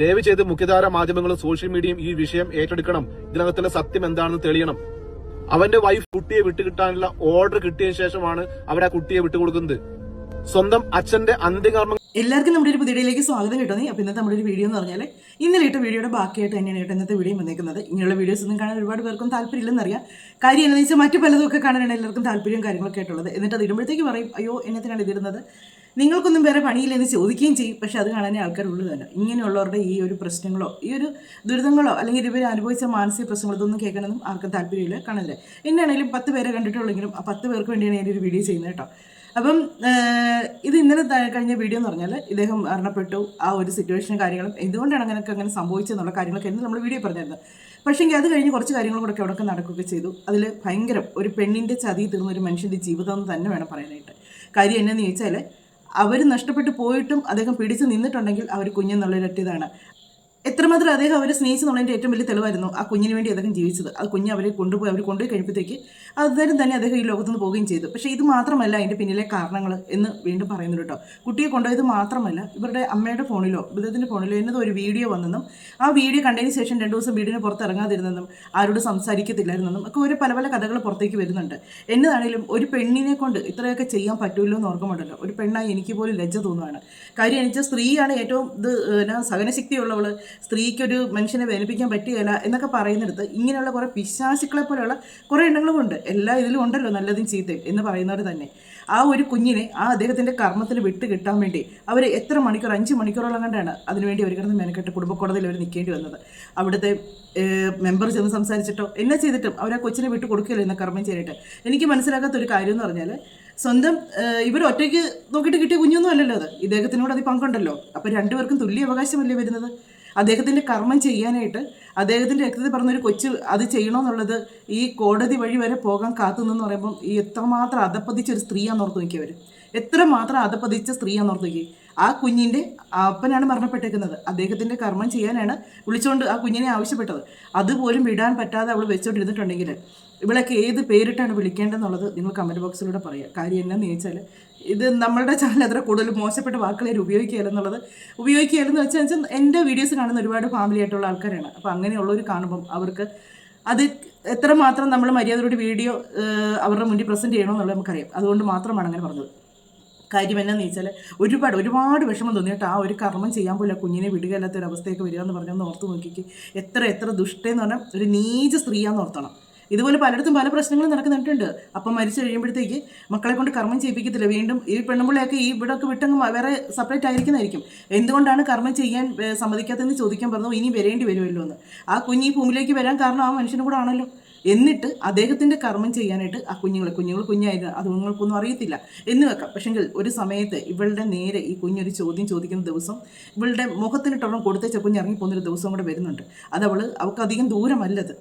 ദയവ് ചെയ്ത് മുഖ്യധാര മാധ്യമങ്ങളും സോഷ്യൽ മീഡിയയും ഈ വിഷയം ഏറ്റെടുക്കണം. ഇതിനകത്തുള്ള സത്യം എന്താണെന്ന് തെളിയണം. അവന്റെ വൈഫ് കുട്ടിയെ വിട്ടുകിട്ടാനുള്ള ഓർഡർ കിട്ടിയതിനു ശേഷമാണ് അവർ ആ കുട്ടിയെ വിട്ടുകൊടുക്കുന്നത്. സ്വന്തം അച്ഛന്റെ അന്ത്യകർമ്മം. എല്ലാവർക്കും നമ്മുടെ ഒരു പുതിയയിലേക്ക് സ്വാഗതം കിട്ടുന്നത്. അപ്പോൾ ഇന്നത്തെ നമ്മുടെ ഒരു വീഡിയോ എന്ന് പറഞ്ഞാൽ ഇന്നലെ ഇട്ട വീഡിയോയുടെ ബാക്കിയായിട്ട് തന്നെയാണ് ഇന്നത്തെ വീഡിയോ വന്നേക്കുന്നത്. ഇങ്ങനെയുള്ള വീഡിയോസ് ഒന്നും കാണാൻ ഒരുപാട് പേർക്കും താല്പര്യമില്ലെന്നറിയാം. കാര്യം എന്താണെന്ന് വെച്ചാൽ മറ്റു പലതും ഒക്കെ കാണാനാണ് എല്ലാവർക്കും താല്പര്യവും കാര്യങ്ങളൊക്കെ ആയിട്ടുള്ളത്. എന്നിട്ട് അത് ഇടുമ്പോഴത്തേക്ക് പറയും, അയ്യോ എന്നത്തിനാണ് ഇതിടുന്നത്, നിങ്ങൾക്കൊന്നും വേറെ പണിയില്ലെന്ന് ചോദിക്കുകയും ചെയ്യും. പക്ഷെ അത് കാണാനേ ആൾക്കാരുള്ളൂ തന്നെ. ഇങ്ങനെയുള്ളവരുടെ ഈ ഒരു പ്രശ്നങ്ങളോ ഈ ഒരു ദുരിതങ്ങളോ അല്ലെങ്കിൽ ഇവർ അനുഭവിച്ച മാനസിക പ്രശ്നങ്ങളോ ഇതൊന്നും കേൾക്കണമെന്നും ആർക്കും താല്പര്യമില്ല, കാണില്ല. എന്നാണെങ്കിലും 10 പേരെ കണ്ടിട്ടുള്ളെങ്കിലും ആ 10 പേർക്ക് വേണ്ടിയാണ് ഞാൻ ഒരു വീഡിയോ ചെയ്യുന്നത് കേട്ടോ. അപ്പം ഇത് ഇന്നലെ കഴിഞ്ഞ വീഡിയോ എന്ന് പറഞ്ഞാൽ ഇദ്ദേഹം മരണപ്പെട്ടു, ആ ഒരു സിറ്റുവേഷനും കാര്യങ്ങളും എന്തുകൊണ്ടാണ് അങ്ങനെ സംഭവിച്ചതെന്നുള്ള കാര്യങ്ങളൊക്കെ എന്ന് നമ്മൾ വീഡിയോ പറഞ്ഞിരുന്നത്. പക്ഷേങ്കിൽ അത് കഴിഞ്ഞ് കുറച്ച് കാര്യങ്ങളും കൂടെ അവിടെയൊക്കെ നടക്കുകയൊക്കെ ചെയ്തു. അതിൽ ഭയങ്കരം ഒരു പെണ്ണിൻ്റെ ചതി തീർന്ന ഒരു മനുഷ്യൻ്റെ ജീവിതം എന്ന് തന്നെ വേണം പറയാനായിട്ട്. കാര്യം എന്നാന്ന് ചോദിച്ചാൽ അവർ നഷ്ടപ്പെട്ടു പോയിട്ടും അദ്ദേഹം പിടിച്ച് നിന്നിട്ടുണ്ടെങ്കിൽ അവർ കുഞ്ഞെന്നുള്ളൊരൊറ്റതാണ്. എത്രമാത്രം അദ്ദേഹം അവരെ സ്നേഹിച്ചെന്നുള്ളതിൻ്റെ ഏറ്റവും വലിയ തെളിവായിരുന്നു ആ കുഞ്ഞിന് വേണ്ടി അദ്ദേഹം ജീവിച്ചത്. ആ കുഞ്ഞ് അവർ കൊണ്ടുപോയി കഴിയുമ്പോഴത്തേക്ക് അന്നേരം തന്നെ അദ്ദേഹം ഈ ലോകത്തുനിന്ന് പോവുകയും ചെയ്തു. പക്ഷേ ഇത് മാത്രമല്ല അതിൻ്റെ പിന്നിലെ കാരണങ്ങൾ എന്ന് വീണ്ടും പറയുന്നു കേട്ടോ. കുട്ടിയെ കൊണ്ടുപോയത് മാത്രമല്ല, ഇവരുടെ അമ്മയുടെ ഫോണിലോ ബിദത്തിൻ്റെ ഫോണിലോ എന്നതോ ഒരു വീഡിയോ വന്നെന്നും ആ വീഡിയോ കണ്ടതിന് ശേഷം 2 ദിവസം വീടിന് പുറത്ത് ഇറങ്ങാതിരുന്നെന്നും ആരോട് സംസാരിക്കത്തില്ലായിരുന്നെന്നും ഒക്കെ ഒരു പല കഥകൾ പുറത്തേക്ക് വരുന്നുണ്ട്. എന്നതാണെങ്കിലും ഒരു പെണ്ണിനെ കൊണ്ട് ഇത്രയൊക്കെ ചെയ്യാൻ പറ്റുമല്ലോ എന്ന് ഓർക്കുമ്പോണ്ടല്ലോ ഒരു പെണ്ണായി എനിക്ക് പോലും ലജ്ജ തോന്നുകയാണ്. കാര്യം എനിക്ക് സ്ത്രീയാണ് ഏറ്റവും സഹനശക്തിയുള്ളവൾ, സ്ത്രീക്കൊരു മനുഷ്യനെ വേദനിപ്പിക്കാൻ പറ്റുകയില്ല എന്നൊക്കെ പറയുന്നിടത്ത് ഇങ്ങനെയുള്ള കുറേ പിശാചുക്കളെ പോലെയുള്ള കുറേ എണ്ണങ്ങളുമുണ്ട്. എല്ലാ ഇതിലും ഉണ്ടല്ലോ നല്ലതും ചീത്തയും എന്ന് പറയുന്നവർ തന്നെ. ആ ഒരു കുഞ്ഞിനെ ആ അദ്ദേഹത്തിൻ്റെ കർമ്മത്തിൽ വിട്ട് കിട്ടാൻ വേണ്ടി അവർ എത്ര മണിക്കൂർ 5 മണിക്കൂറോളം കണ്ടാണ് അതിനുവേണ്ടി അവർ കിടന്ന് മെനക്കെട്ട് കുടുംബക്കോടതിയിൽ അവർ നിൽക്കേണ്ടി വന്നത്. അവിടുത്തെ മെമ്പർ ചെന്ന് സംസാരിച്ചിട്ടോ എന്നെ ചെയ്തിട്ടും അവർ ആ കൊച്ചിനെ വിട്ട് കൊടുക്കില്ല എന്ന കർമ്മം ചെയ്യാനായിട്ട്. എനിക്ക് മനസ്സിലാക്കാത്തൊരു കാര്യം എന്ന് പറഞ്ഞാൽ സ്വന്തം ഇവർ ഒറ്റയ്ക്ക് നോക്കിയിട്ട് കിട്ടിയ കുഞ്ഞൊന്നും അല്ലല്ലോ അത്, ഇദ്ദേഹത്തിനോട് അത് പങ്കുണ്ടല്ലോ. അപ്പോൾ 2 പേർക്കും തുല്യ അവകാശമല്ലേ വരുന്നത്. അദ്ദേഹത്തിൻ്റെ കർമ്മം ചെയ്യാനായിട്ട് അദ്ദേഹത്തിൻ്റെ രക്തത്തിൽ പറഞ്ഞൊരു കൊച്ച് അത് ചെയ്യണമെന്നുള്ളത് ഈ കോടതി വഴി വരെ പോകാൻ കാത്തുനിന്ന് പറയുമ്പം ഈ എത്രമാത്രം അധപ്പതിച്ചൊരു സ്ത്രീയാന്ന് ഓർത്ത് നോക്കിയവർ, എത്രമാത്രം അധപ്പതിച്ച സ്ത്രീയാന്ന് നോക്കി. ആ കുഞ്ഞിൻ്റെ അപ്പനാണ് മരണപ്പെട്ടേക്കുന്നത്. അദ്ദേഹത്തിൻ്റെ കർമ്മം ചെയ്യാനാണ് വിളിച്ചുകൊണ്ട് ആ കുഞ്ഞിനെ ആവശ്യപ്പെട്ടത്. അതുപോലും വിടാൻ പറ്റാതെ അവൾ വെച്ചോണ്ടിരുന്നിട്ടുണ്ടെങ്കിൽ ഇവളൊക്കെ ഏത് പേരിട്ടാണ് വിളിക്കേണ്ടതെന്നുള്ളത് നിങ്ങൾ കമൻറ്റ് ബോക്സിലൂടെ പറയുക. കാര്യം എന്നാന്ന് ചോദിച്ചാൽ ഇത് നമ്മളുടെ ചാനൽ അത്ര കൂടുതൽ മോശപ്പെട്ട വാക്കുകളെ ഉപയോഗിക്കുകയല്ലെന്ന് വെച്ചാൽ എൻ്റെ വീഡിയോസ് കാണുന്ന ഒരുപാട് ഫാമിലി ആയിട്ടുള്ള ആൾക്കാരാണ്. അപ്പോൾ അങ്ങനെയുള്ളവർ കാണുമ്പം അവർക്ക് അത് എത്രമാത്രം നമ്മൾ മര്യാദയോടെ വീഡിയോ അവരുടെ മുന്നിൽ പ്രസൻറ്റ് ചെയ്യണമെന്നുള്ളത് നമുക്കറിയാം. അതുകൊണ്ട് മാത്രമാണ് അങ്ങനെ പറഞ്ഞത്. കാര്യം എന്നാന്ന് ചോദിച്ചാൽ ഒരുപാട് വിഷമം തോന്നിയിട്ട് ആ ഒരു കർമ്മം ചെയ്യാൻ പോലും കുഞ്ഞിനെ വിടുകയില്ലാത്തൊരവസ്ഥയൊക്കെ വരിക എന്ന് പറഞ്ഞൊന്ന് ഓർത്ത് നോക്കിക്ക്. എത്ര ദുഷ്ടയെന്ന് പറഞ്ഞാൽ ഒരു നീച സ്ത്രീയാന്ന് ഓർത്തണം. ഇതുപോലെ പലയിടത്തും പല പ്രശ്നങ്ങളും നടക്കുന്നുണ്ട്. അപ്പം മരിച്ചു കഴിയുമ്പോഴത്തേക്ക് മക്കളെ കൊണ്ട് കർമ്മം ചെയ്യിപ്പിക്കത്തില്ല. വീണ്ടും ഈ പെണ്ണുമ്പിള്ളയൊക്കെ ഈ ഇവിടെയൊക്കെ വിട്ടങ്ങ് വേറെ സെപ്പറേറ്റ് ആയിരിക്കുന്നതായിരിക്കും. എന്തുകൊണ്ടാണ് കർമ്മം ചെയ്യാൻ സമ്മതിക്കാത്തതെന്ന് ചോദിക്കാൻ പറഞ്ഞു. ഇനി വരേണ്ടി വരുമല്ലോ എന്ന്. ആ കുഞ്ഞ് ഈ ഭൂമിയിലേക്ക് വരാൻ കാരണം ആ മനുഷ്യനും കൂടെ ആണല്ലോ. എന്നിട്ട് അദ്ദേഹത്തിൻ്റെ കർമ്മം ചെയ്യാനായിട്ട് ആ കുഞ്ഞുങ്ങൾ കുഞ്ഞായിരുന്നു, അത് നിങ്ങൾക്കൊന്നും അറിയത്തില്ല എന്ന് വെക്കാം. പക്ഷെങ്കിൽ ഒരു സമയത്ത് ഇവളുടെ നേരെ ഈ കുഞ്ഞൊരു ചോദ്യം ചോദിക്കുന്ന ദിവസം ഇവളുടെ മുഖത്തിനിട്ടൊന്നും കൊടുത്തേച്ച കുഞ്ഞ് ഇറങ്ങി പോകുന്നൊരു ദിവസം കൂടെ വരുന്നുണ്ട്. അത് അവൾക്ക് അധികം ദൂരമല്ലത്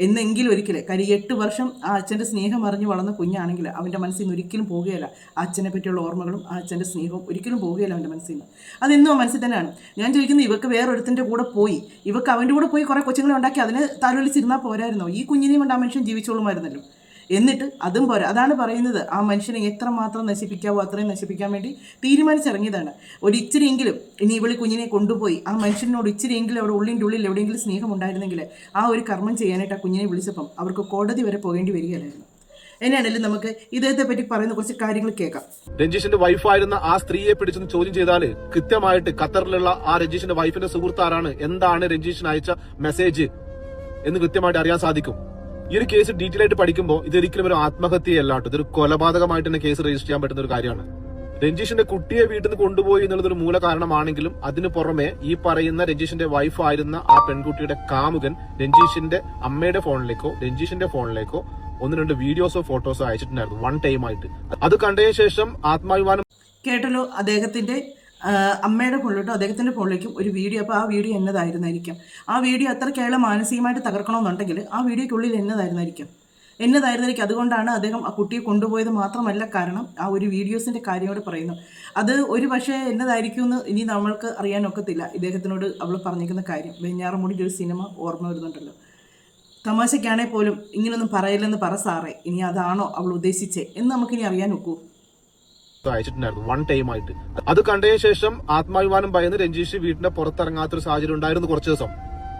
എന്നെങ്കിലും ഒരിക്കലും. കാര്യം 8 വർഷം ആ അച്ഛൻ്റെ സ്നേഹം അറിഞ്ഞ് വളർന്ന കുഞ്ഞാണെങ്കിൽ അവൻ്റെ മനസ്സിൽ നിന്ന് ഒരിക്കലും പോകുകയില്ല. ആ അച്ഛനെ പറ്റിയുള്ള ഓർമ്മകളും ആ അച്ഛൻ്റെ സ്നേഹവും ഒരിക്കലും പോകുകയില്ല അവൻ്റെ മനസ്സിൽ നിന്ന്. അതെന്നും ആ മനസ്സിൽ തന്നെയാണ്. ഞാൻ ചോദിക്കുന്നത്, ഇവർക്ക് വേറൊരുത്തിൻ്റെ കൂടെ പോയി ഇവർക്ക് അവൻ്റെ കൂടെ പോയി കുറേ കൊച്ചുങ്ങളെ ഉണ്ടാക്കി അതിന് താലോലിച്ചിരുന്നാൽ പോരായിരുന്നോ? ഈ കുഞ്ഞിനെയും കൊണ്ട് ആ മനുഷ്യൻ ജീവിച്ചോളുമായിരുന്നല്ലോ. എന്നിട്ട് അതും പോരാ. അതാണ് പറയുന്നത്, ആ മനുഷ്യനെ എത്രമാത്രം നശിപ്പിക്കാവോ അത്രയും നശിപ്പിക്കാൻ വേണ്ടി തീരുമാനിച്ചിറങ്ങിയതാണ്. ഇച്ചിരിയെങ്കിലും ഇനി ഇവളി കുഞ്ഞിനെ കൊണ്ടുപോയി ആ മനുഷ്യനോട് ഇച്ചിരിയെങ്കിലും അവിടെ ഉള്ളിൽ എവിടെയെങ്കിലും സ്നേഹം ഉണ്ടായിരുന്നെങ്കിൽ ആ ഒരു കർമ്മം ചെയ്യാനായിട്ട് ആ കുഞ്ഞിനെ വിളിച്ചപ്പം അവർക്ക് കോടതി വരെ പോകേണ്ടി വരികയായിരുന്നു. എന്നാണെങ്കിലും നമുക്ക് ഇദ്ദേഹത്തെ പറ്റി പറയുന്ന കുറച്ച് കാര്യങ്ങൾ കേൾക്കാം. രഞ്ജീഷിന്റെ വൈഫായിരുന്ന ആ സ്ത്രീയെ പിടിച്ചെന്ന് ചോദ്യം ചെയ്താൽ കൃത്യമായിട്ട് ഖത്തറിലുള്ള ആ രഞ്ജീഷിന്റെ വൈഫിന്റെ സുഹൃത്താരാണ്, എന്താണ് രഞ്ജീഷിന് അയച്ച മെസ്സേജ് എന്ന് കൃത്യമായിട്ട് അറിയാൻ സാധിക്കും. ഈ ഒരു കേസ് ഡീറ്റെയിൽ ആയിട്ട് പഠിക്കുമ്പോൾ ഇതൊരിക്കലും ഒരു ആത്മഹത്യയല്ല കേട്ടോ, ഇതൊരു കൊലപാതകമായിട്ട് തന്നെ കേസ് രജിസ്റ്റർ ചെയ്യാൻ പറ്റുന്ന ഒരു കാര്യമാണ്. രഞ്ജീഷിന്റെ കുട്ടിയെ വീട്ടിൽ നിന്ന് കൊണ്ടുപോയി എന്നുള്ളതൊരു മൂല കാരണമാണെങ്കിലും അതിന് പുറമെ ഈ പറയുന്ന രഞ്ജീഷിന്റെ വൈഫായിരുന്ന ആ പെൺകുട്ടിയുടെ കാമുകൻ രഞ്ജീഷിന്റെ അമ്മയുടെ ഫോണിലേക്കോ രഞ്ജീഷിന്റെ ഫോണിലേക്കോ 1-2 വീഡിയോസോ ഫോട്ടോസോ അയച്ചിട്ടുണ്ടായിരുന്നു 1 ടൈം ആയിട്ട്. അത് കണ്ടതിന് ശേഷം ആത്മാഭിമാനം കേട്ടല്ലോ. അദ്ദേഹത്തിന്റെ അമ്മയുടെ ഫോണിലോട്ടോ അദ്ദേഹത്തിൻ്റെ ഫോണിലേക്കും ഒരു വീഡിയോ. അപ്പോൾ ആ വീഡിയോ എന്നതായിരുന്നായിരിക്കാം? ആ വീഡിയോ അത്രയ്ക്കയാളെ മാനസികമായിട്ട് തകർക്കണമെന്നുണ്ടെങ്കിൽ ആ വീഡിയോയ്ക്കുള്ളിൽ എന്നതായിരുന്നായിരിക്കും. അതുകൊണ്ടാണ് അദ്ദേഹം ആ കുട്ടിയെ കൊണ്ടുപോയത് മാത്രമല്ല കാരണം ആ ഒരു വീഡിയോസിൻ്റെ കാര്യം കൂടെ പറയുന്നു. അത് ഒരു പക്ഷേ എന്നതായിരിക്കും എന്ന് ഇനി നമ്മൾക്ക് അറിയാനൊക്കത്തില്ല. ഇദ്ദേഹത്തിനോട് അവൾ പറഞ്ഞിരിക്കുന്ന കാര്യം വെഞ്ഞാറമൂടിൻ്റെ ഒരു സിനിമ ഓർമ്മ വരുന്നുണ്ടല്ലോ. തമാശയ്ക്കാണെങ്കിൽ പോലും ഇങ്ങനൊന്നും പറയില്ലെന്ന് പറ സാറേ, ഇനി അതാണോ അവൾ ഉദ്ദേശിച്ചേ എന്ന് നമുക്കിനി അറിയാൻ ഒക്കൂ. അയച്ചിട്ടുണ്ടായിരുന്നു 1 ടൈം ആയിട്ട്. അത് കണ്ടതിന് ശേഷം ആത്മാഭിമാനം ഭയന്ന് രഞ്ജീഷ് വീടിന്റെ പുറത്തിറങ്ങാത്തൊരു സാഹചര്യം ഉണ്ടായിരുന്നു കുറച്ച് ദിവസം.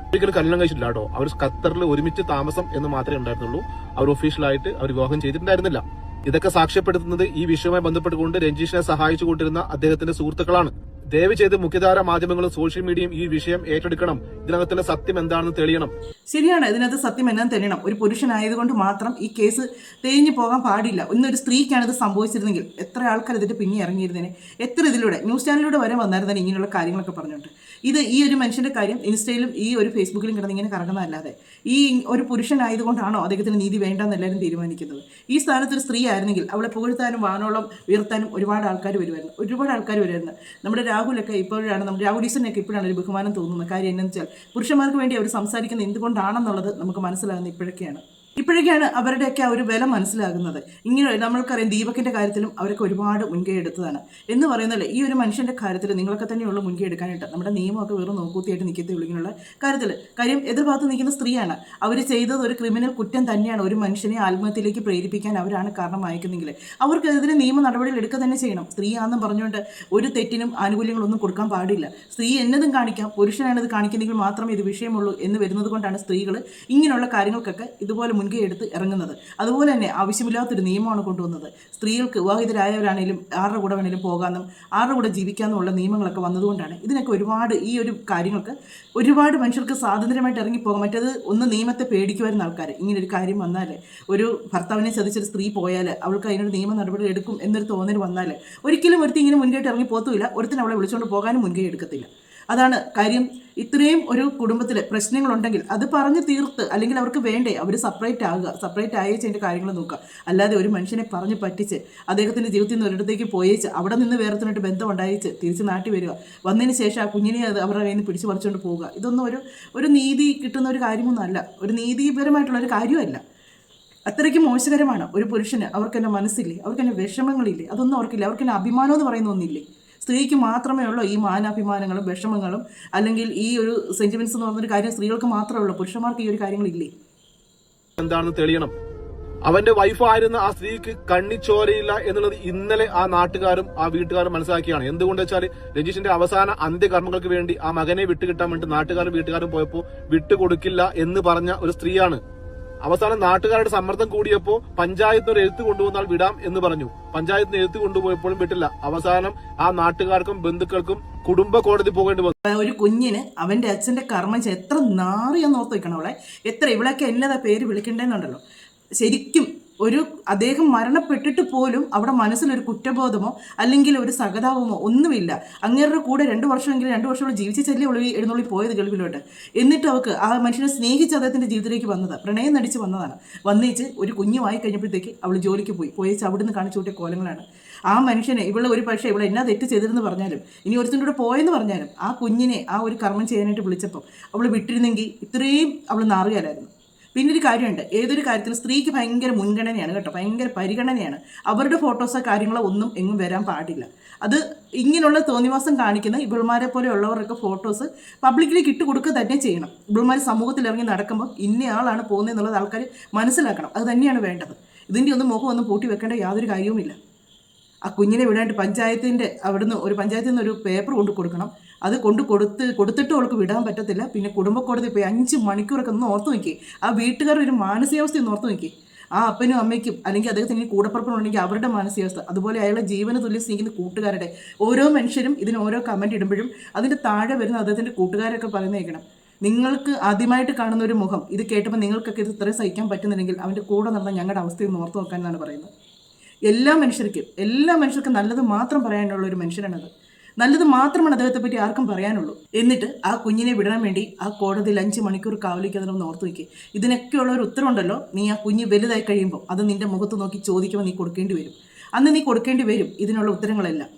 ഒരിക്കലും കല്യാണം കഴിച്ചിട്ടില്ല കേട്ടോ. അവർ ഖത്തറിൽ ഒരുമിച്ച് താമസം എന്ന് മാത്രമേ ഉണ്ടായിരുന്നുള്ളൂ. അവർ ഒഫീഷ്യലായിട്ട് അവർ വിവാഹം ചെയ്തിട്ടുണ്ടായിരുന്നില്ല. ഇതൊക്കെ സാക്ഷ്യപ്പെടുത്തുന്നത് ഈ വിഷയവുമായി ബന്ധപ്പെട്ടുകൊണ്ട് രഞ്ജീഷിനെ സഹായിച്ചുകൊണ്ടിരുന്ന അദ്ദേഹത്തിന്റെ സുഹൃത്തുക്കളാണ്. ദയവ് ചെയ്ത് മുഖ്യധാര മാധ്യമങ്ങളും സോഷ്യൽ മീഡിയയും ഈ വിഷയം ഏറ്റെടുക്കണം. ഇതിനകത്തുള്ള സത്യം എന്താണെന്ന് തെളിയണം. ശരിയാണ്, ഇതിനകത്ത് സത്യം എന്നാന്ന് തെളിയണം. ഒരു പുരുഷനായതുകൊണ്ട് മാത്രം ഈ കേസ് തേഞ്ഞു പോകാൻ പാടില്ല. ഇന്നൊരു സ്ത്രീക്കാണ് ഇത് സംഭവിച്ചിരുന്നെങ്കിൽ എത്ര ആൾക്കാർ ഇതിന്റെ പിന്നെ ഇറങ്ങിയിരുന്നേനെ. എത്ര ഇതിലൂടെ ന്യൂസ് ചാനലിലൂടെ വരെ വന്നായിരുന്നേ ഇങ്ങനെയുള്ള കാര്യങ്ങളൊക്കെ പറഞ്ഞുകൊണ്ട്. ഇത് ഈ ഒരു മനുഷ്യന്റെ കാര്യം ഇൻസ്റ്റയിലും ഈ ഒരു ഫേസ്ബുക്കിലും കിടന്ന് ഇങ്ങനെ കറങ്ങുന്നതല്ലാതെ ഈ ഒരു പുരുഷനായതുകൊണ്ടാണോ അദ്ദേഹത്തിന് നീതി വേണ്ടെന്ന് എല്ലാവരും തീരുമാനിക്കുന്നത്? ഈ സ്ഥാനത്ത് ഒരു സ്ത്രീ ആയിരുന്നെങ്കിൽ അവളെ പുകഴ്ത്താനും വാനോളം ഉയർത്താനും ഒരുപാട് ആൾക്കാർ വരുമായിരുന്നു. നമ്മുടെ രാഹുലൊക്കെ ഇപ്പോഴാണ്, നമ്മുടെ രാഹുൽ ഈശ്വരനൊക്കെ ഇപ്പോഴാണ് ഒരു ബഹുമാനം തോന്നുന്നത്. കാര്യം എന്താണെന്ന് വെച്ചാൽ പുരുഷന്മാർക്ക് വേണ്ടി അവർ സംസാരിക്കുന്നത് എന്തുകൊണ്ടാണെന്നുള്ളത് നമുക്ക് മനസ്സിലാകുന്നത് ഇപ്പോഴൊക്കെയാണ് അവരുടെയൊക്കെ ആ ഒരു വില മനസ്സിലാകുന്നത്. ഇങ്ങനെ നമ്മൾക്കറിയാം ദീപകിന്റെ കാര്യത്തിലും അവരൊക്കെ ഒരുപാട് മുൻകൈ എടുത്തതാണ് എന്ന് പറയുന്നല്ലേ. ഈ ഒരു മനുഷ്യന്റെ കാര്യത്തിൽ നിങ്ങളൊക്കെ തന്നെയുള്ള മുൻകൈ എടുക്കാനായിട്ട്. നമ്മുടെ നിയമമൊക്കെ വെറും നോക്കൂത്തിയായിട്ട് നിൽക്കത്തുള്ളൂ ഇങ്ങനെയുള്ള കാര്യത്തിൽ. കാര്യം എതിർഭാഗത്ത് നിൽക്കുന്ന സ്ത്രീയാണ്. അവർ ചെയ്തത് ഒരു ക്രിമിനൽ കുറ്റം തന്നെയാണ്. ഒരു മനുഷ്യനെ ആത്മഹത്യയിലേക്ക് പ്രേരിപ്പിക്കാൻ അവരാണ് കാരണമായിരിക്കുന്നെങ്കിൽ അവർക്കെതിരെ നിയമ നടപടികൾ എടുക്കുക തന്നെ ചെയ്യണം. സ്ത്രീയാണെന്നും പറഞ്ഞുകൊണ്ട് ഒരു തെറ്റിനും ആനുകൂല്യങ്ങളൊന്നും കൊടുക്കാൻ പാടില്ല. സ്ത്രീ എന്നതും കാണിക്കാം, പുരുഷനാണിത് കാണിക്കുന്നെങ്കിൽ മാത്രമേ ഇത് വിഷയമുള്ളൂ എന്ന് വരുന്നത് കൊണ്ടാണ് സ്ത്രീകൾ ഇങ്ങനെയുള്ള കാര്യങ്ങൾക്കൊക്കെ ഇതുപോലെ മുൻകൈ എടുത്ത് ഇറങ്ങുന്നത്. അതുപോലെ തന്നെ ആവശ്യമില്ലാത്തൊരു നിയമമാണ് കൊണ്ടുവന്നത്. സ്ത്രീകൾക്ക് വിവാഹിതരായവരാണെങ്കിലും ആരുടെ കൂടെ വേണേലും പോകാമെന്നും ആരുടെ കൂടെ ജീവിക്കാമെന്നുള്ള നിയമങ്ങളൊക്കെ വന്നതുകൊണ്ടാണ് ഇതിനൊക്കെ ഒരുപാട് ഈ ഒരു കാര്യങ്ങൾക്ക് ഒരുപാട് മനുഷ്യർക്ക് സ്വാതന്ത്ര്യമായിട്ട് ഇറങ്ങിപ്പോകാം. മറ്റേത് ഒന്ന് നിയമത്തെ പേടിക്കുമായിരുന്ന ആൾക്കാർ. ഇങ്ങനെ ഒരു കാര്യം വന്നാൽ, ഒരു ഭർത്താവിനെ ചതിച്ചൊരു സ്ത്രീ പോയാൽ അവൾക്ക് അതിനൊരു നിയമ നടപടി എടുക്കും എന്നൊരു തോന്നൽ വന്നാൽ ഒരിക്കലും ഒരുത്തി ഇങ്ങനെ മുൻകൈയിട്ട് ഇറങ്ങി പോത്തുമില്ല. ഒരുത്തിന് അവളെ വിളിച്ചുകൊണ്ട് പോകാനും മുൻകൈ എടുക്കത്തില്ല. അതാണ് കാര്യം. ഇത്രയും ഒരു കുടുംബത്തിൽ പ്രശ്നങ്ങളുണ്ടെങ്കിൽ അത് പറഞ്ഞ് തീർത്ത്, അല്ലെങ്കിൽ അവർക്ക് വേണ്ടേ അവർ സെപ്പറേറ്റ് ആയേച്ചതിൻ്റെ കാര്യങ്ങൾ നോക്കുക. അല്ലാതെ ഒരു മനുഷ്യനെ പറഞ്ഞ് പറ്റിച്ച് അദ്ദേഹത്തിൻ്റെ ജീവിതത്തിൽ നിന്ന് ഒരിടത്തേക്ക് പോയേച്ച് അവിടെ നിന്ന് വേറെത്തിനായിട്ട് ബന്ധം ഉണ്ടായിച്ച് തിരിച്ച് നാട്ടിൽ വരിക, വന്നതിന് ശേഷം ആ കുഞ്ഞിനെ അത് അവരുടെ കയ്യിൽ നിന്ന് പിടിച്ച് പറിച്ചുകൊണ്ട് പോവുക, ഇതൊന്നും ഒരു നീതി കിട്ടുന്ന ഒരു കാര്യമൊന്നുമല്ല. ഒരു നീതിപരമായിട്ടുള്ളൊരു കാര്യമല്ല. അത്രയ്ക്ക് മോശകരമാണ്. ഒരു പുരുഷന് അവർക്കെന്നെ മനസ്സില്ലേ, അവർക്കെന്നെ വിഷമങ്ങളില്ലേ, അതൊന്നും അവർക്കില്ല. അവർക്കെന്നെ അഭിമാനം എന്ന് പറയുന്ന ഒന്നില്ലേ. സ്ത്രീക്ക് മാത്രമേ ഉള്ളൂ ഈ മാനാഭിമാനങ്ങളും വിഷമങ്ങളും, അല്ലെങ്കിൽ ഈ ഒരു സെന്റിമെന്റ്സ് എന്ന് പറഞ്ഞൊരു കാര്യം സ്ത്രീകൾക്ക് മാത്രമേ ഉള്ളൂ. പുരുഷന്മാർക്ക് ഈ ഒരു കാര്യങ്ങളില്ലേ? എന്താണെന്ന് തെളിയണം. അവന്റെ വൈഫായിരുന്ന ആ സ്ത്രീക്ക് കണ്ണിച്ചോരയില്ല എന്നുള്ളത് ഇന്നലെ ആ നാട്ടുകാരും ആ വീട്ടുകാരും മനസ്സിലാക്കിയാണ്. എന്തുകൊണ്ട് വെച്ചാൽ രഞ്ജീഷിന്റെ അവസാന അന്ത്യകർമ്മങ്ങൾക്ക് വേണ്ടി ആ മകനെ വിട്ടുകിട്ടാൻ വേണ്ടി നാട്ടുകാരും വീട്ടുകാരും പോയപ്പോ വിട്ടുകൊടുക്കില്ല എന്ന് പറഞ്ഞ ഒരു സ്ത്രീയാണ്. അവസാനം നാട്ടുകാരുടെ സമ്മർദ്ദം കൂടിയപ്പോ പഞ്ചായത്തിന് ഒരു എഴുത്ത് കൊണ്ടുവന്നാൽ വിടാം എന്ന് പറഞ്ഞു. പഞ്ചായത്തിന് എഴുത്ത് കൊണ്ടുപോയപ്പോഴും വിട്ടില്ല. അവസാനം ആ നാട്ടുകാർക്കും ബന്ധുക്കൾക്കും കുടുംബ കോടതി പോകേണ്ടി വന്നു. ഒരു കുഞ്ഞിന് അവന്റെ അച്ഛന്റെ കർമ്മം എത്ര നാറിയെന്ന് ഓർത്ത് വെക്കണം. അവളെ എത്ര ഇവളൊക്കെ എന്നതാ പേര് വിളിക്കണ്ടേന്നുണ്ടല്ലോ. ശരിക്കും അദ്ദേഹം മരണപ്പെട്ടിട്ട് പോലും അവിടെ മനസ്സിലൊരു കുറ്റബോധമോ അല്ലെങ്കിൽ ഒരു സഹതാപമോ ഒന്നുമില്ല. അങ്ങേരുടെ കൂടെ 2 വർഷമെങ്കിലും ജീവിച്ച ചെല്ലി എഴുന്നള്ളി പോയത് ഗൾഫിലോട്ട്. എന്നിട്ട് അവൾക്ക് ആ മനുഷ്യനെ സ്നേഹിച്ച് അദ്ദേഹത്തിന്റെ ജീവിതത്തിലേക്ക് വന്നത്, പ്രണയം നടിച്ച് വന്നതാണ്. വന്നേച്ച് ഒരു കുഞ്ഞുമായി കഴിഞ്ഞപ്പോഴത്തേക്ക് അവൾ ജോലിക്ക് പോയേച്ച് അവിടുന്ന് കാണിച്ചു കൂട്ടിയ കോലങ്ങളാണ്. ആ മനുഷ്യനെ ഒരു പക്ഷേ ഇവിടെ എന്നാ തെറ്റ് ചെയ്തിരുന്നു പറഞ്ഞാലും, ഇനി ഒരുത്തിൻ്റെ കൂടെ പോയെന്ന് പറഞ്ഞാലും, ആ കുഞ്ഞിനെ ആ ഒരു കർമ്മം ചെയ്യാനായിട്ട് വിളിച്ചപ്പോൾ അവൾ വിട്ടിരുന്നെങ്കിൽ ഇത്രയും അവൾ നാറുകയാലായിരുന്നു. പിന്നെ ഒരു കാര്യമുണ്ട്, ഏതൊരു കാര്യത്തിലും സ്ത്രീക്ക് ഭയങ്കര മുൻഗണനയാണ് കേട്ടോ, ഭയങ്കര പരിഗണനയാണ്. അവരുടെ ഫോട്ടോസോ കാര്യങ്ങളോ ഒന്നും എങ്ങും വരാൻ പാടില്ല. അത് ഇങ്ങനെയുള്ള തോന്നിവാസം കാണിക്കുന്ന ഇവൾമാരെ പോലെയുള്ളവരൊക്കെ ഫോട്ടോസ് പബ്ലിക്കിലേക്ക് ഇട്ട് കൊടുക്കുക തന്നെ ചെയ്യണം. ഇവൾമാർ സമൂഹത്തിൽ ഇറങ്ങി നടക്കുമ്പോൾ ഇന്നയാളാണ് പോകുന്നതെന്നുള്ളത് ആൾക്കാർ മനസ്സിലാക്കണം. അത് തന്നെയാണ് വേണ്ടത്. ഇതിൻ്റെ ഒന്നും മുഖം ഒന്നും പൂട്ടി വെക്കേണ്ട യാതൊരു കാര്യവുമില്ല. ആ കുഞ്ഞിനെ വിടാനായിട്ട് പഞ്ചായത്തിൽ നിന്ന് ഒരു പേപ്പർ കൊടുക്കണം. അത് കൊടുത്തിട്ടും അവൾക്ക് വിടാൻ പറ്റത്തില്ല. പിന്നെ കുടുംബ കോടതി പോയി 5 മണിക്കൂറൊക്കെ ഒന്ന് ഓർത്ത് നോക്കി. ആ വീട്ടുകാരുടെ ഒരു മാനസികാവസ്ഥ ഒന്ന് ഓർത്ത് നോക്കി. ആ അപ്പനും അമ്മയ്ക്കും അല്ലെങ്കിൽ അദ്ദേഹത്തിന് കൂടപ്പുറപ്പുണ്ടെങ്കിൽ അവരുടെ മാനസികാവസ്ഥ, അതുപോലെ അയാളെ ജീവന തുല്യം സ്നേഹിക്കുന്ന കൂട്ടുകാരുടെ, ഓരോ മനുഷ്യരും ഇതിന് ഓരോ കമൻറ്റ് ഇടുമ്പോഴും അതിൻ്റെ താഴെ വരുന്ന അദ്ദേഹത്തിൻ്റെ കൂട്ടുകാരൊക്കെ പറയുന്നേക്കണം, നിങ്ങൾക്ക് ആദ്യമായിട്ട് കാണുന്ന ഒരു മുഖം ഇത് കേട്ടപ്പോൾ നിങ്ങൾക്കൊക്കെ ഇത് ഇത്രയും സഹിക്കാൻ പറ്റുന്നില്ലെങ്കിൽ അവൻ്റെ കൂടെ നടന്ന ഞങ്ങളുടെ അവസ്ഥയൊന്ന് ഓർത്ത് നോക്കാൻ എന്നാണ് പറയുന്നത്. എല്ലാ മനുഷ്യർക്കും നല്ലത് മാത്രം പറയാനുള്ള ഒരു മനുഷ്യനാണത്. നല്ലത് മാത്രമാണ് അദ്ദേഹത്തെ പറ്റി ആർക്കും പറയാനുള്ളൂ. എന്നിട്ട് ആ കുഞ്ഞിനെ വിടാൻ വേണ്ടി ആ കോടതിയിൽ 5 മണിക്കൂർ കാവലിക്കാതെന്ന് ഓർത്ത് വയ്ക്കുക. ഇതിനൊക്കെയുള്ള ഒരു ഉത്തരവുണ്ടല്ലോ, നീ ആ കുഞ്ഞ് വലുതായി കഴിയുമ്പോൾ അത് നിന്റെ മുഖത്ത് നോക്കി ചോദിക്കുമ്പോൾ നീ കൊടുക്കേണ്ടി വരും. അന്ന് നീ കൊടുക്കേണ്ടി വരും ഇതിനുള്ള ഉത്തരങ്ങളെല്ലാം.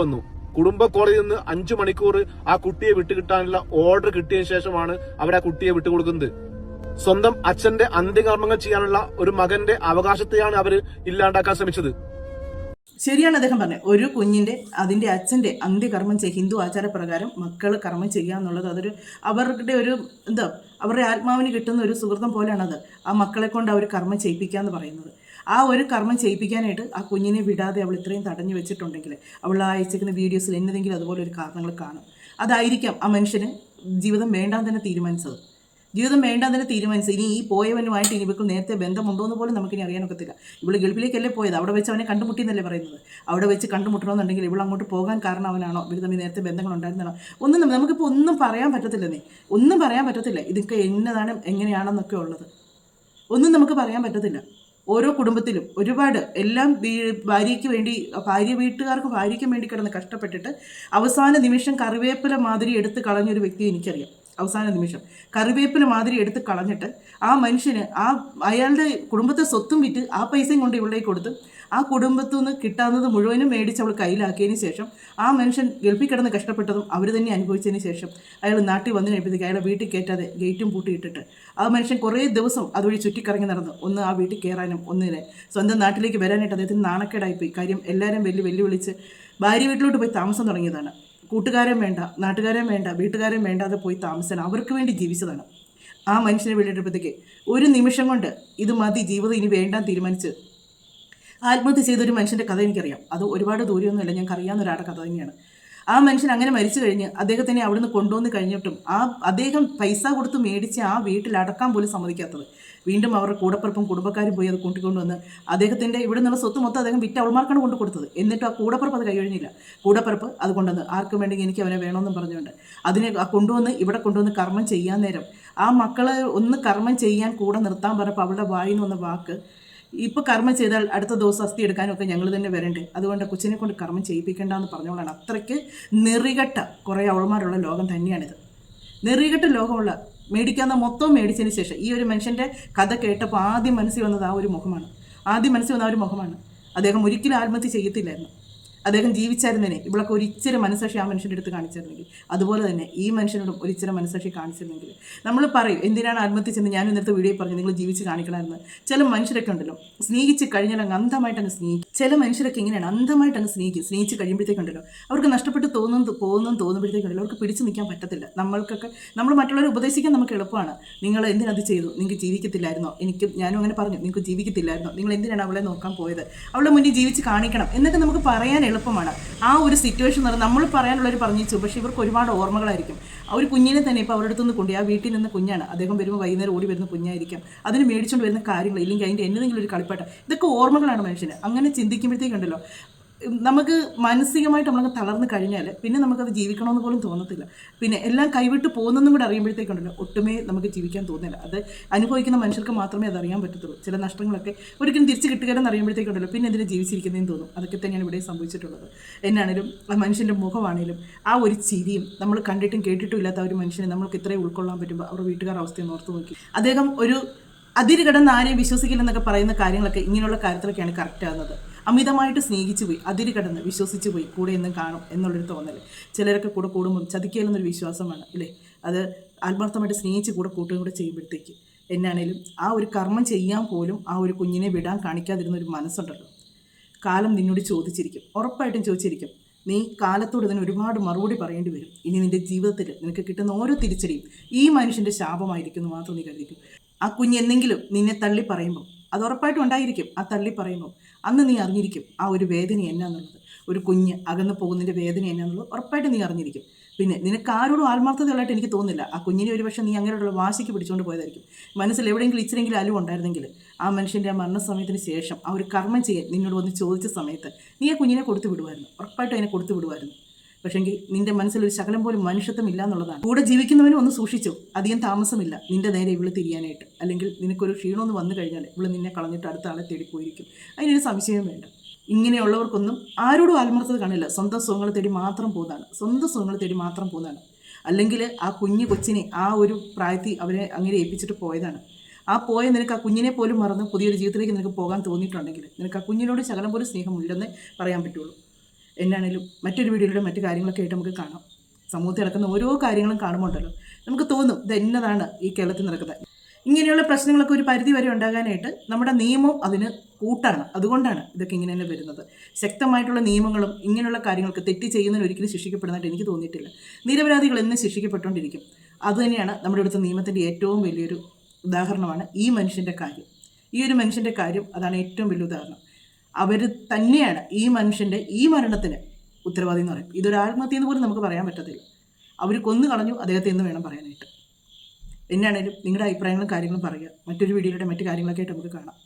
വന്നു കുടുംബ കോടതിയിൽ നിന്ന് 5 മണിക്കൂർ ആ കുട്ടിയെ വിട്ടുകിട്ടാനുള്ള ഓർഡർ കിട്ടിയതിനു ശേഷമാണ് അവർ ആ കുട്ടിയെ വിട്ടുകൊടുക്കുന്നത്. സ്വന്തം അച്ഛന്റെ അന്ത്യകർമ്മങ്ങൾ ചെയ്യാനുള്ള ഒരു മകന്റെ അവകാശത്തെയാണ് അവർ ഇല്ലാണ്ടാക്കാൻ ശ്രമിച്ചത്. ശരിയാണ് അദ്ദേഹം പറഞ്ഞത്. ഒരു കുഞ്ഞിന്റെ അതിന്റെ അച്ഛന്റെ അന്ത്യകർമ്മം ഹിന്ദു ആചാരപ്രകാരം മക്കൾ കർമ്മം ചെയ്യുക എന്നുള്ളത് അതൊരു അവരുടെ ഒരു അവരുടെ ആത്മാവിന് കിട്ടുന്ന ഒരു സുഹൃത്തം പോലെയാണത്. ആ മക്കളെ കൊണ്ട് അവർ കർമ്മം ചെയ്യിപ്പിക്കുക എന്ന് പറയുന്നത്. ആ ഒരു കർമ്മം ചെയ്യിപ്പിക്കാനായിട്ട് ആ കുഞ്ഞിനെ വിടാതെ അവൾ ഇത്രയും തടഞ്ഞു വെച്ചിട്ടുണ്ടെങ്കിൽ അവൾ അയച്ചിരിക്കുന്ന വീഡിയോസിൽ എന്നതെങ്കിലും അതുപോലെ ഒരു കാരണങ്ങൾ കാണും. അതായിരിക്കാം ആ മനുഷ്യന് ജീവിതം വേണ്ടാന്ന് തന്നെ തീരുമാനിച്ചത്. ജീവിതം വേണ്ടാന്ന് തന്നെ തീരുമാനിച്ചത്. ഇനി ഈ പോയവനുമായിട്ട് ഇനി ഇവർക്ക് നേരത്തെ ബന്ധമുണ്ടോ എന്ന് പോലും നമുക്കിനി അറിയാനൊക്കത്തില്ല. ഇവൾ ഗൾഫിലേക്കല്ലേ പോയത്, അവിടെ വെച്ച് അവനെ കണ്ടുമുട്ടിയെന്നല്ലേ പറയുന്നത്. അവിടെ വെച്ച് കണ്ടുമുട്ടണമെന്നുണ്ടെങ്കിൽ ഇവൾ അങ്ങോട്ട് പോകാൻ കാരണം അവനാണോ, ഇവർ തമ്മിൽ നേരത്തെ ബന്ധങ്ങളുണ്ടായിരുന്നാണോ, ഒന്നും നമുക്കിപ്പോൾ ഒന്നും പറയാൻ പറ്റത്തില്ലെന്നേ. ഒന്നും പറയാൻ പറ്റത്തില്ല. ഇതൊക്കെ എന്നതാണ് എങ്ങനെയാണെന്നൊക്കെ ഉള്ളത് ഒന്നും നമുക്ക് പറയാൻ പറ്റത്തില്ല. ഓരോ കുടുംബത്തിലും ഒരുപാട് എല്ലാം ഭാര്യയ്ക്ക് വേണ്ടി ഭാര്യയ്ക്കും വേണ്ടി കിടന്ന് കഷ്ടപ്പെട്ടിട്ട് അവസാന നിമിഷം കറിവേപ്പില മാതിരി എടുത്ത് കളഞ്ഞൊരു വ്യക്തിയെ എനിക്കറിയാം. അവസാന നിമിഷം കറിവേപ്പില മാതിരി എടുത്ത് കളഞ്ഞിട്ട് ആ മനുഷ്യന് അയാളുടെ കുടുംബത്തെ സ്വത്തും വിറ്റ് ആ പൈസയും കൊണ്ട് ഇവളിലേക്ക് കൊടുത്ത് ആ കുടുംബത്തിൽ നിന്ന് കിട്ടാവുന്നത് മുഴുവനും മേടിച്ച് അവൾ കയ്യിലാക്കിയതിന് ശേഷം ആ മനുഷ്യൻ ഗൾഫിൽ കിടന്ന് കഷ്ടപ്പെട്ടതും അവർ തന്നെ അനുഭവിച്ചതിന് ശേഷം അയാൾ നാട്ടിൽ വന്നു കഴിയുമ്പോഴത്തേക്ക് അയാളെ വീട്ടിൽ കയറ്റാതെ ഗേറ്റും പൂട്ടിയിട്ടിട്ട് ആ മനുഷ്യൻ കുറേ ദിവസം അതുവഴി ചുറ്റിക്കറങ്ങി നടന്നു. ഒന്ന് ആ വീട്ടിൽ കയറാനും ഒന്നിനെ സ്വന്തം നാട്ടിലേക്ക് വരാനായിട്ട് അദ്ദേഹത്തിന് നാണക്കേടായിപ്പോയി. കാര്യം എല്ലാവരും വെല്ലുവിളിച്ച് ഭാര്യ വീട്ടിലോട്ട് പോയി താമസം തുടങ്ങിയതാണ്. കൂട്ടുകാരും വേണ്ട, നാട്ടുകാരും വേണ്ട, വീട്ടുകാരും വേണ്ടാതെ പോയി താമസിച്ചാണ്, അവർക്ക് വേണ്ടി ജീവിച്ചതാണ്. ആ മനുഷ്യനെ വിളിയിട്ടപ്പോഴത്തേക്ക് ഒരു നിമിഷം കൊണ്ട് ഇത് മതി, ജീവിതം ഇനി വേണ്ടാൻ തീരുമാനിച്ച് ആത്മഹത്യ ചെയ്തൊരു മനുഷ്യൻ്റെ കഥ എനിക്കറിയാം. അത് ഒരുപാട് ദൂരമൊന്നുമില്ല, ഞങ്ങൾക്ക് അറിയാവുന്ന ഒരാളുടെ കഥ തന്നെയാണ്. ആ മനുഷ്യൻ അങ്ങനെ മരിച്ചു കഴിഞ്ഞ് അദ്ദേഹത്തിനെ അവിടുന്ന് കൊണ്ടുവന്ന് കഴിഞ്ഞിട്ടും അദ്ദേഹം പൈസ കൊടുത്ത് മേടിച്ച് ആ വീട്ടിൽ അടക്കാൻ പോലും സമ്മതിക്കാത്തത്. വീണ്ടും അവരുടെ കൂടപ്പുറപ്പും കുടുംബക്കാരും പോയി അത് കൂട്ടിക്കൊണ്ടുവന്ന് അദ്ദേഹത്തിൻ്റെ ഇവിടെ നിന്നുള്ള സ്വത്ത് മൊത്തം അദ്ദേഹം വിറ്റ് അവൾമാർക്കാണ് കൊണ്ട് കൊടുത്തത്. എന്നിട്ട് ആ കൂടപ്പുറപ്പ് അത് കൈയൊഴിഞ്ഞില്ല. കൂടപ്പുറപ്പ് അത് കൊണ്ടുവന്ന് ആർക്കും വേണ്ടെങ്കിൽ എനിക്ക് അവനെ വേണമെന്നും പറഞ്ഞുകൊണ്ട് അതിനെ കൊണ്ടുവന്ന് ഇവിടെ കൊണ്ടുവന്ന് കർമ്മം ചെയ്യാൻ നേരം ആ മക്കളെ ഒന്ന് കർമ്മം ചെയ്യാൻ കൂടെ നിർത്താൻ പറഞ്ഞപ്പോൾ അവളുടെ വായിൽ നിന്ന് വന്ന വാക്ക്, ഇപ്പോൾ കർമ്മം ചെയ്താൽ അടുത്ത ദിവസം അസ്ഥി എടുക്കാനൊക്കെ ഞങ്ങൾ തന്നെ വരണ്ടേ, അതുകൊണ്ട് കൊച്ചിനെ കൊണ്ട് കർമ്മം ചെയ്യിപ്പിക്കേണ്ടെന്ന് പറഞ്ഞോളാണ്. അത്രയ്ക്ക് നെറികെട്ട കുറേ അവൾമാരുള്ള ലോകം തന്നെയാണിത്. നെറികെട്ട ലോകമുള്ള മേടിക്കാവുന്ന മൊത്തം മേടിച്ചതിന് ശേഷം ഈ ഒരു മനുഷ്യൻ്റെ കഥ കേട്ടപ്പോൾ ആദ്യം മനസ്സിൽ വന്നത് ആ ഒരു മുഖമാണ്. അദ്ദേഹം ഒരിക്കലും ആത്മഹത്യ ചെയ്യത്തില്ലായിരുന്നു. അദ്ദേഹം ജീവിച്ചായിരുന്നേനെ ഇവളൊക്കെ ഒരിച്ചിരി മനസ്സാക്ഷി ആ മനുഷ്യൻ്റെ അടുത്ത് കാണിച്ചിരുന്നെങ്കിൽ, അതുപോലെ തന്നെ ഈ മനുഷ്യനോടും ഒരിച്ചിരി മനസ്സാക്ഷി കാണിച്ചിരുന്നെങ്കിൽ നമ്മൾ പറയും എന്തിനാണ് ആത്മഹത്യ ചെയ്യുന്നത്. ഞാൻ ഇന്നത്തെ വീഡിയോ പറഞ്ഞു നിങ്ങൾ ജീവിച്ച് കാണിക്കണമായിരുന്നു. ചില മനുഷ്യരൊക്കെ ഉണ്ടല്ലോ സ്നേഹിച്ച് കഴിഞ്ഞാൽ അങ്ങ് അന്ധമായിട്ടങ്ങ് സ്നേഹിക്കും. ചില മനുഷ്യരൊക്കെ ഇങ്ങനെയാണ്, അന്ധമായിട്ടങ്ങ് സ്നേഹിച്ച് കഴിയുമ്പോഴത്തേക്കുണ്ടല്ലോ അവർക്ക് നഷ്ടപ്പെട്ട് തോന്നുമ്പോഴത്തേക്കുണ്ടല്ലോ അവർക്ക് പിടിച്ചു നിൽക്കാൻ പറ്റത്തില്ല. നമ്മൾ മറ്റുള്ളവരെ ഉപദേശിക്കാൻ നമുക്ക് എളുപ്പമാണ്. നിങ്ങൾ എന്തിനത് ചെയ്തു, നിങ്ങൾക്ക് ജീവിക്കത്തില്ലായിരുന്നോ, ഞാനും അങ്ങനെ പറഞ്ഞു, നിങ്ങൾക്ക് ജീവിക്കത്തില്ലായിരുന്നോ, നിങ്ങൾ എന്തിനാണ് അവളെ നോക്കാൻ പോയത്, അവളുടെ മുന്നിൽ ജീവിച്ച് കാണിക്കണം എന്നൊക്കെ നമുക്ക് പറയാൻ എളുപ്പമാണ്. ആ ഒരു സിറ്റുവേഷൻ എന്ന് പറഞ്ഞാൽ നമ്മൾ പറയാനുള്ളവർ പറഞ്ഞു, പക്ഷേ ഇവർക്ക് ഒരുപാട് ഓർമ്മകളായിരിക്കും. ആ ഒരു കുഞ്ഞിനെ തന്നെ ഇപ്പോൾ അവരുടെ അടുത്തുനിന്ന് കൊണ്ടുപോയി ആ വീട്ടിൽ നിന്ന് കുഞ്ഞാണ്, അദ്ദേഹം വരുമ്പോൾ വൈകുന്നേരം ഓടി വരുന്ന കുഞ്ഞായിരിക്കാം, അതിന് മേടിച്ചുകൊണ്ട് വരുന്ന കാര്യങ്ങൾ ഇല്ലെങ്കിൽ അതിൻ്റെ എന്തെങ്കിലും ഒരു കളിപ്പാട്ടം, ഇതൊക്കെ ഓർമ്മകളാണ് മനുഷ്യന്. അങ്ങനെ ചിന്തിക്കുമ്പോഴത്തേക്കുണ്ടല്ലോ നമുക്ക് മാനസികമായിട്ട് നമ്മളങ്ങ് തളർന്നു കഴിഞ്ഞാൽ പിന്നെ നമുക്കത് ജീവിക്കണമെന്ന് പോലും തോന്നത്തില്ല. പിന്നെ എല്ലാം കൈവിട്ട് പോകുന്നതും കൂടെ അറിയുമ്പോഴത്തേക്കുണ്ടല്ലോ ഒട്ടുമേ നമുക്ക് ജീവിക്കാൻ തോന്നില്ല. അത് അനുഭവിക്കുന്ന മനുഷ്യർക്ക് മാത്രമേ അത് അറിയാൻ പറ്റത്തുള്ളൂ. ചില നഷ്ടങ്ങളൊക്കെ ഒരിക്കലും തിരിച്ച് കിട്ടുകയെന്ന് അറിയുമ്പോഴത്തേക്കുണ്ടല്ലോ പിന്നെ എന്തിനാ ജീവിച്ചിരിക്കുന്നതെന്ന് തോന്നും. അതൊക്കെ തന്നെയാണ് ഇവിടെ സംഭവിച്ചിട്ടുള്ളത്. എന്നാണേലും ആ മനുഷ്യൻ്റെ മുഖമാണേലും ആ ഒരു ചിരിയും നമ്മൾ കണ്ടിട്ടും കേട്ടിട്ടും ഇല്ലാത്ത ഒരു മനുഷ്യനെ നമ്മൾക്ക് ഇത്രയും ഉൾക്കൊള്ളാൻ പറ്റുമ്പോൾ അവരുടെ വീട്ടുകാർ അവസ്ഥയൊന്ന് ഓർത്ത് നോക്കി. അദ്ദേഹം ഒരു അതിര് കിടന്ന് ആരെയും വിശ്വസിക്കില്ലെന്നൊക്കെ പറയുന്ന കാര്യങ്ങളൊക്കെ ഇങ്ങനെയുള്ള കാര്യത്തിലൊക്കെയാണ് കറക്റ്റ് ആകുന്നത്. അമിതമായിട്ട് സ്നേഹിച്ചു പോയി, അതിര് കടന്ന് വിശ്വസിച്ച് പോയി, കൂടെ എന്നും കാണും എന്നുള്ളൊരു തോന്നൽ. ചിലരൊക്കെ കൂടെ കൂടുമ്പോൾ ചതിക്കലെന്നൊരു വിശ്വാസമാണ് ഇല്ലേ. അത് ആത്മാർത്ഥമായിട്ട് സ്നേഹിച്ച് കൂട്ടുകയും കൂടെ ചെയ്യുമ്പോഴത്തേക്ക് എന്നാണേലും ആ ഒരു കർമ്മം ചെയ്യാൻ പോലും ആ ഒരു കുഞ്ഞിനെ വിടാൻ കാണിക്കാതിരുന്ന ഒരു മനസ്സുണ്ടല്ലോ, കാലം നിന്നോട് ചോദിച്ചിരിക്കും, ഉറപ്പായിട്ടും ചോദിച്ചിരിക്കും. നീ കാലത്തോട് ഇതിന് ഒരുപാട് മറുപടി പറയേണ്ടി വരും. ഇനി നിൻ്റെ ജീവിതത്തിൽ നിനക്ക് കിട്ടുന്ന ഓരോ തിരിച്ചടിയും ഈ മനുഷ്യൻ്റെ ശാപമായിരിക്കുന്നു മാത്രം നീ കരുതിക്കും. ആ കുഞ്ഞ് എന്തെങ്കിലും നിന്നെ തള്ളി പറയുമ്പോൾ അത് ഉറപ്പായിട്ടും ഉണ്ടായിരിക്കും. ആ തള്ളി പറയുമ്പോൾ അന്ന് നീ അറിഞ്ഞിരിക്കും ആ ഒരു വേദന എന്നാന്നുള്ളത്. ഒരു കുഞ്ഞ് അകന്നു പോകുന്നതിൻ്റെ വേദന എന്നാന്നുള്ളത് ഉറപ്പായിട്ടും നീ അറിഞ്ഞിരിക്കും. പിന്നെ നിനക്ക് ആരോടും ആത്മാർത്ഥതയുള്ളതായിട്ട് എനിക്ക് തോന്നുന്നില്ല. ആ കുഞ്ഞിനെ ഒരു പക്ഷേ നീ അങ്ങനെയുള്ള വാശിക്ക് പിടിച്ചുകൊണ്ട് പോയതായിരിക്കും. മനസ്സിൽ എവിടെയെങ്കിലും ഇച്ചിരെങ്കിലും അലിവുണ്ടായിരുന്നെങ്കിൽ ആ മനുഷ്യൻ്റെ ആ മരണസമയത്തിന് ശേഷം ആ ഒരു കർമ്മം ചെയ്യാൻ നിന്നോട് വന്ന് ചോദിച്ച സമയത്ത് നീ ആ കുഞ്ഞിനെ കൊടുത്തു വിടുമായിരുന്നു, ഉറപ്പായിട്ടും അതിനെ കൊടുത്തു വിടുമായിരുന്നു. പക്ഷെങ്കിൽ നിന്റെ മനസ്സിലൊരു ശകലം പോലും മനുഷ്യത്വം ഇല്ല എന്നുള്ളതാണ്. കൂടെ ജീവിക്കുന്നവനും ഒന്ന് സൂക്ഷിച്ചു, അധികം താമസമില്ല നിന്റെ നേരെ ഇവള് തിരിയാനായിട്ട്. അല്ലെങ്കിൽ നിനക്കൊരു ക്ഷീണമൊന്ന് വന്നു കഴിഞ്ഞാൽ ഇവള് നിന്നെ കളഞ്ഞിട്ട് അടുത്ത ആളെ തേടിപ്പോയിരിക്കും. അതിനൊരു സംശയം വേണ്ട. ഇങ്ങനെയുള്ളവർക്കൊന്നും ആരോടും ആത്മാർത്ഥത കാണില്ല. സ്വന്തം സുഖങ്ങൾ തേടി മാത്രം പോകുന്നതാണ്. അല്ലെങ്കിൽ ആ കുഞ്ഞു കൊച്ചിനെ ആ ഒരു പ്രായത്തിൽ അവരെ അങ്ങനെ ഏൽപ്പിച്ചിട്ട് പോയതാണ്. ആ പോയ നിനക്ക് ആ കുഞ്ഞിനെ പോലും മറന്ന് പുതിയൊരു ജീവിതത്തിലേക്ക് നിനക്ക് പോകാൻ തോന്നിയിട്ടുണ്ടെങ്കിൽ നിനക്ക് ആ കുഞ്ഞിനോട് ശകലം പോലും സ്നേഹമില്ലെന്നേ പറയാൻ പറ്റുള്ളൂ. എന്നാണേലും മറ്റൊരു വീഡിയോയിലൂടെ മറ്റു കാര്യങ്ങളൊക്കെ ആയിട്ട് നമുക്ക് കാണാം. സമൂഹത്തിൽ നടക്കുന്ന ഓരോ കാര്യങ്ങളും കാണുമ്പോൾ ഉണ്ടല്ലോ നമുക്ക് തോന്നും ഇത് എന്നതാണ് ഈ കേരളത്തിൽ നടക്കുന്നത്. ഇങ്ങനെയുള്ള പ്രശ്നങ്ങളൊക്കെ ഒരു പരിധി വരെ ഉണ്ടാകാനായിട്ട് നമ്മുടെ നിയമവും അതിന് കൂട്ടാണ്. അതുകൊണ്ടാണ് ഇതൊക്കെ ഇങ്ങനെ തന്നെ വരുന്നത്. ശക്തമായിട്ടുള്ള നിയമങ്ങളും ഇങ്ങനെയുള്ള കാര്യങ്ങൾക്ക് തെറ്റ് ചെയ്യുന്നതിന് ഒരിക്കലും ശിക്ഷിക്കപ്പെടുന്നതായിട്ട് എനിക്ക് തോന്നിയിട്ടില്ല. നിരപരാധികൾ എന്നും ശിക്ഷിക്കപ്പെട്ടുകൊണ്ടിരിക്കും. അതുതന്നെയാണ് നമ്മുടെ അടുത്ത നിയമത്തിൻ്റെ ഏറ്റവും വലിയൊരു ഉദാഹരണമാണ് ഈ മനുഷ്യൻ്റെ കാര്യം. ഈ ഒരു മനുഷ്യൻ്റെ കാര്യം അതാണ് ഏറ്റവും വലിയ ഉദാഹരണം. അവർ തന്നെയാണ് ഈ മനുഷ്യൻ്റെ ഈ മരണത്തിന് ഉത്തരവാദി എന്ന് പറയും. ഇതൊരു ആത്മഹത്യ എന്ന് പോലും നമുക്ക് പറയാൻ പറ്റത്തില്ല. അവർ കൊന്നു കളഞ്ഞു അദ്ദേഹത്തെ എന്ന് വേണം പറയാനായിട്ട്. എന്നാണേലും നിങ്ങളുടെ അഭിപ്രായങ്ങളും കാര്യങ്ങളും പറയുക. മറ്റൊരു വീഡിയോയുടെ മറ്റു കാര്യങ്ങളൊക്കെ ആയിട്ട് നമുക്ക് കാണാം.